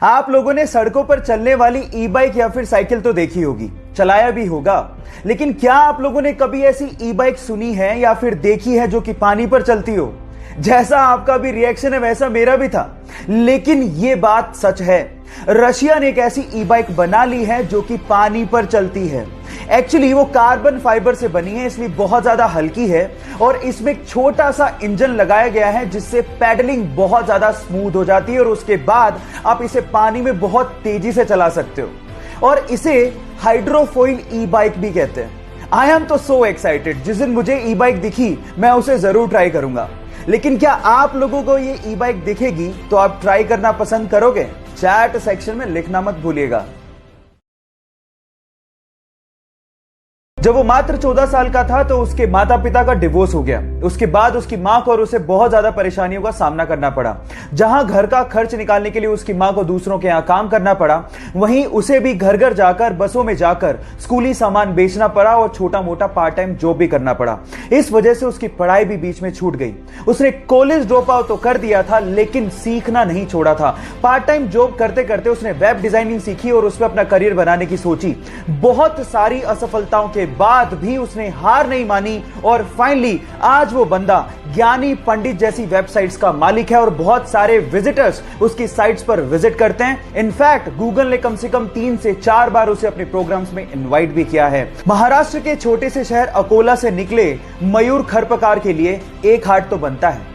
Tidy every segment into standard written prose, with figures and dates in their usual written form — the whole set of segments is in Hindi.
आप लोगों ने सड़कों पर चलने वाली ई बाइक या फिर साइकिल तो देखी होगी, चलाया भी होगा, लेकिन क्या आप लोगों ने कभी ऐसी ई बाइक सुनी है या फिर देखी है जो कि पानी पर चलती हो? जैसा आपका भी रिएक्शन है वैसा मेरा भी था, लेकिन यह बात सच है। रशिया ने एक ऐसी ई बाइक बना ली है जो कि पानी पर चलती है। एक्चुअली वो कार्बन फाइबर से बनी है, इसलिए बहुत ज्यादा हल्की है और इसमें एक छोटा सा इंजन लगाया गया है जिससे पैडलिंग बहुत ज्यादा स्मूथ हो जाती है और उसके बाद आप इसे पानी में बहुत तेजी से चला सकते हो और इसे हाइड्रोफोइल ई बाइक भी कहते हैं। आई एम तो सो एक्साइटेड, जिस दिन मुझे ई बाइक दिखी मैं उसे जरूर ट्राई करूंगा। लेकिन क्या आप लोगों को ये ई बाइक दिखेगी तो आप ट्राई करना पसंद करोगे? चैट सेक्शन में लिखना मत भूलिएगा। जब वो मात्र 14 साल का था तो उसके माता पिता का डिवोर्स हो गया। उसके बाद उसकी मां को और उसे बहुत ज्यादा परेशानियों का सामना करना पड़ा। जहां घर का खर्च निकालने के लिए उसकी मां को दूसरों के यहां काम करना पड़ा, वहीं उसे भी घर घर जाकर, बसों में जाकर स्कूली सामान बेचना पड़ा और छोटा मोटा पार्ट टाइम जॉब भी करना पड़ा। इस वजह से उसकी पढ़ाई भी बीच में छूट गई। उसने कॉलेज ड्रॉप आउट तो कर दिया था, लेकिन सीखना नहीं छोड़ा था। पार्ट टाइम जॉब करते करते उसने वेब डिजाइनिंग सीखी और उसमें अपना करियर बनाने की सोची। बहुत सारी असफलताओं के बाद भी उसने हार नहीं मानी और फाइनली आज वो बंदा ज्ञानी पंडित जैसी वेबसाइट्स का मालिक है और बहुत सारे विजिटर्स उसकी साइट्स पर विजिट करते हैं। इनफैक्ट गूगल ने कम से कम 3 से 4 बार उसे अपने प्रोग्राम्स में इनवाइट भी किया है। महाराष्ट्र के छोटे से शहर अकोला से निकले मयूर खरपकार के लिए एक हार्ट तो बनता है।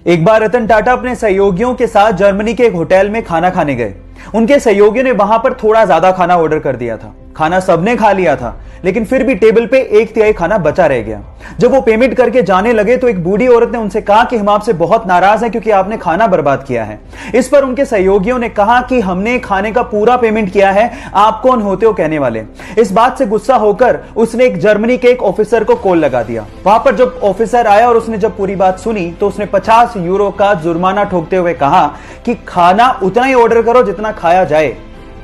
एक बार रतन टाटा अपने सहयोगियों के साथ जर्मनी के एक होटल में खाना खाने गए। उनके सहयोगियों ने वहां पर थोड़ा ज्यादा खाना ऑर्डर कर दिया था। खाना सबने खा लिया था, लेकिन फिर भी टेबल पे 1/3 खाना बचा रह गया। जब वो पेमेंट करके जाने लगे तो एक बूढ़ी औरत ने उनसे कहा कि हम आपसे बहुत नाराज हैं क्योंकि आपने खाना बर्बाद किया है। इस पर उनके सहयोगियों ने कहा कि हमने खाने का पूरा पेमेंट किया है, आप कौन होते हो कहने वाले। इस बात से गुस्सा होकर उसने एक जर्मनी के एक ऑफिसर को कॉल लगा दिया। वहां पर जब ऑफिसर आया और उसने जब पूरी बात सुनी तो उसने 50 यूरो का जुर्माना ठोकते हुए कहा कि खाना उतना ही ऑर्डर करो जितना खाया जाए।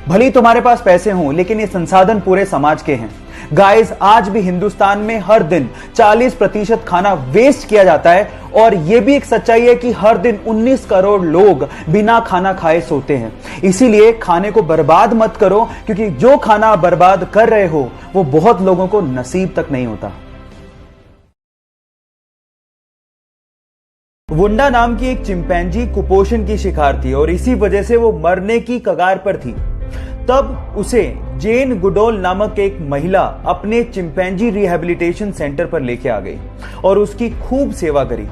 भली तुम्हारे पास पैसे हों, लेकिन ये संसाधन पूरे समाज के हैं। गाइस, आज भी हिंदुस्तान में हर दिन 40% खाना वेस्ट किया जाता है और यह भी एक सच्चाई है कि हर दिन 19 करोड़ लोग बिना खाना खाए सोते हैं। इसीलिए खाने को बर्बाद मत करो, क्योंकि जो खाना बर्बाद कर रहे हो वो बहुत लोगों को नसीब तक नहीं होता। वुंडा नाम की एक चिंपैंजी कुपोषण की शिकार थी और इसी वजह से वो मरने की कगार पर थी। तब उसे जेन गुडोल नामक एक महिला अपने चिंपैंजी रिहैबिलिटेशन सेंटर पर लेके आ गई और उसकी खूब सेवा करी।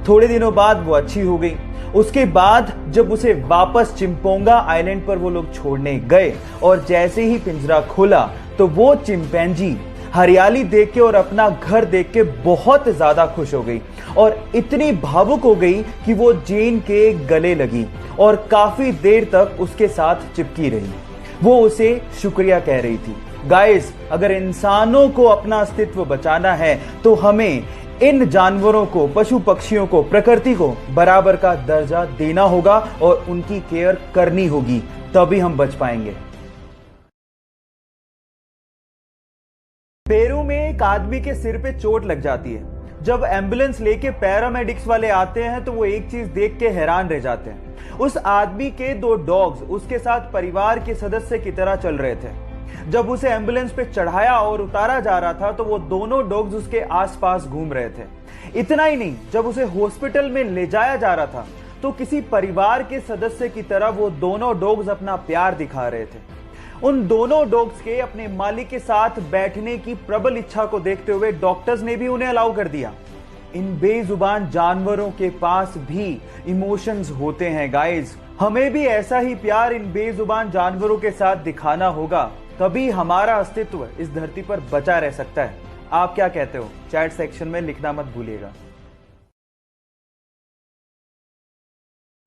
थोड़े दिनों बाद वो अच्छी हो गई। उसके बाद जब उसे वापस चिंपोंगा आइलैंड पर वो लोग छोड़ने गए और जैसे ही पिंजरा खोला तो वो चिंपैंजी हरियाली देख के और अपना घर देख के बहुत ज्यादा खुश हो गई और इतनी भावुक हो गई कि वो जेन के गले लगी और काफी देर तक उसके साथ चिपकी रही। वो उसे शुक्रिया कह रही थी। गाइस, अगर इंसानों को अपना अस्तित्व बचाना है तो हमें इन जानवरों को, पशु पक्षियों को, प्रकृति को बराबर का दर्जा देना होगा और उनकी केयर करनी होगी, तभी हम बच पाएंगे। पेरू में एक आदमी के सिर पे चोट लग जाती है। जब एम्बुलेंस लेके पैरामेडिक्स वाले आते हैं तो वो एक चीज देख के हैरान रह जाते हैं। उस आदमी के 2 डॉग्स उसके साथ परिवार के सदस्य की तरह चल रहे थे। जब उसे एम्बुलेंस पे चढ़ाया और उतारा जा रहा था तो वो दोनों डॉग्स उसके आसपास घूम रहे थे। इतना ही नहीं, जब उसे हॉस्पिटल में ले जाया जा रहा था तो किसी परिवार के सदस्य की तरह वो दोनों डॉग्स अपना प्यार दिखा रहे थे। उन दोनों डॉग्स के अपने मालिक के साथ बैठने की प्रबल इच्छा को देखते हुए डॉक्टर्स ने भी उन्हें अलाउ कर दिया। इन बेजुबान जानवरों के पास भी इमोशंस होते हैं गाइस। हमें भी ऐसा ही प्यार इन बेजुबान जानवरों के साथ दिखाना होगा, तभी हमारा अस्तित्व इस धरती पर बचा रह सकता है। आप क्या कहते हो? चैट सेक्शन में लिखना मत भूलिएगा।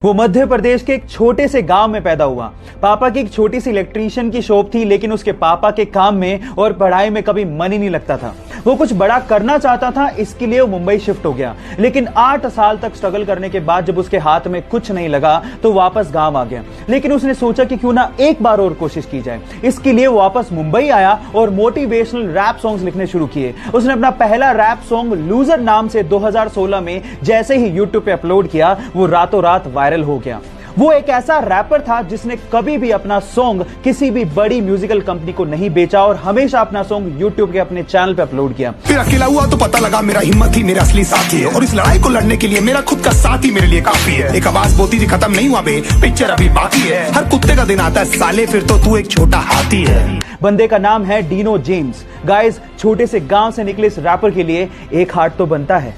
वो मध्य प्रदेश के एक छोटे से गांव में पैदा हुआ। पापा की एक छोटी सी इलेक्ट्रीशियन की शॉप थी, लेकिन उसके पापा के काम में और पढ़ाई में कभी मन ही नहीं लगता था। वो कुछ बड़ा करना चाहता था, इसके लिए वो मुंबई शिफ्ट हो गया। लेकिन 8 साल तक स्ट्रगल करने के बाद जब उसके हाथ में कुछ नहीं लगा तो वापस गांव आ गया। लेकिन उसने सोचा कि क्यों ना एक बार और कोशिश की जाए। इसके लिए वो वापस मुंबई आया और मोटिवेशनल रैप सॉन्ग्स लिखने शुरू किए। उसने अपना पहला रैप सॉन्ग लूजर नाम से 2016 में जैसे ही यूट्यूब पे अपलोड किया, वो रातों रात वायरल हो गया। वो एक ऐसा रैपर था जिसने कभी भी अपना सॉन्ग किसी भी बड़ी म्यूजिकल कंपनी को नहीं बेचा और हमेशा अपना सॉन्ग यूट्यूब के अपने चैनल पे अपलोड किया। फिर अकेला हुआ तो पता लगा मेरा हिम्मत ही मेरा असली साथी है, और इस लड़ाई को लड़ने के लिए मेरा खुद का साथ ही मेरे लिए काफी है। एक आवाज बोलती थी खत्म नहीं हुआ बे, पिक्चर अभी बाकी है। हर कुत्ते का दिन आता है साले, फिर तो तू एक छोटा हाथी है। बंदे का नाम है डीनो जेम्स। गाइस, छोटे से गांव से निकले इस रैपर के लिए एक हार्ट तो बनता है।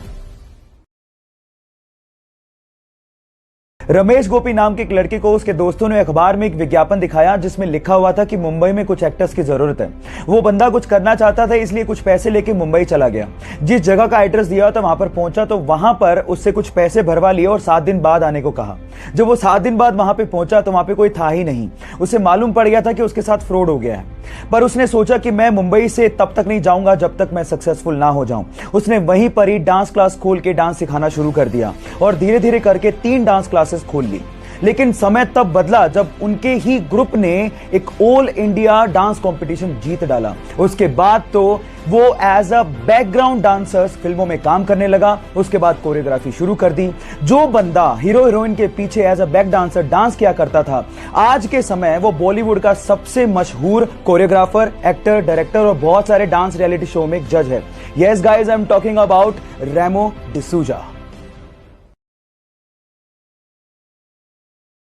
रमेश गोपी नाम के एक लड़के को उसके दोस्तों ने अखबार में एक विज्ञापन दिखाया जिसमें लिखा हुआ था कि मुंबई में कुछ एक्टर्स की जरूरत है। वो बंदा कुछ करना चाहता था, इसलिए कुछ पैसे लेके मुंबई चला गया। जिस जगह का एड्रेस दिया था वहां पर पहुंचा तो वहां पर उससे कुछ पैसे भरवा लिए और 7 दिन बाद आने को कहा। जब वो 7 दिन बाद वहां पे पहुंचा तो वहां पे कोई था ही नहीं। उसे मालूम पड़ गया था कि उसके साथ फ्रॉड हो गया है, पर उसने सोचा कि मैं मुंबई से तब तक नहीं जाऊंगा जब तक मैं सक्सेसफुल ना हो जाऊं। उसने वहीं पर ही डांस क्लास खोल के डांस सिखाना शुरू कर दिया और धीरे धीरे करके 3 डांस क्लासेस खोल ली। लेकिन समय तब बदला जब उनके ही ग्रुप ने एक ऑल इंडिया डांस कंपटीशन जीत डाला। उसके बाद तो वो एज अ बैकग्राउंड डांसर्स फिल्मों में काम करने लगा। उसके बाद कोरियोग्राफी शुरू कर दी। जो बंदा हीरो हीरोइन के पीछे as a back dancer dance किया करता था, आज के समय वो बॉलीवुड का सबसे मशहूर कोरियोग्राफर, एक्टर, डायरेक्टर और बहुत सारे डांस रियलिटी शो में एक जज है। Yes guys, I am talking about Remo D'Souza.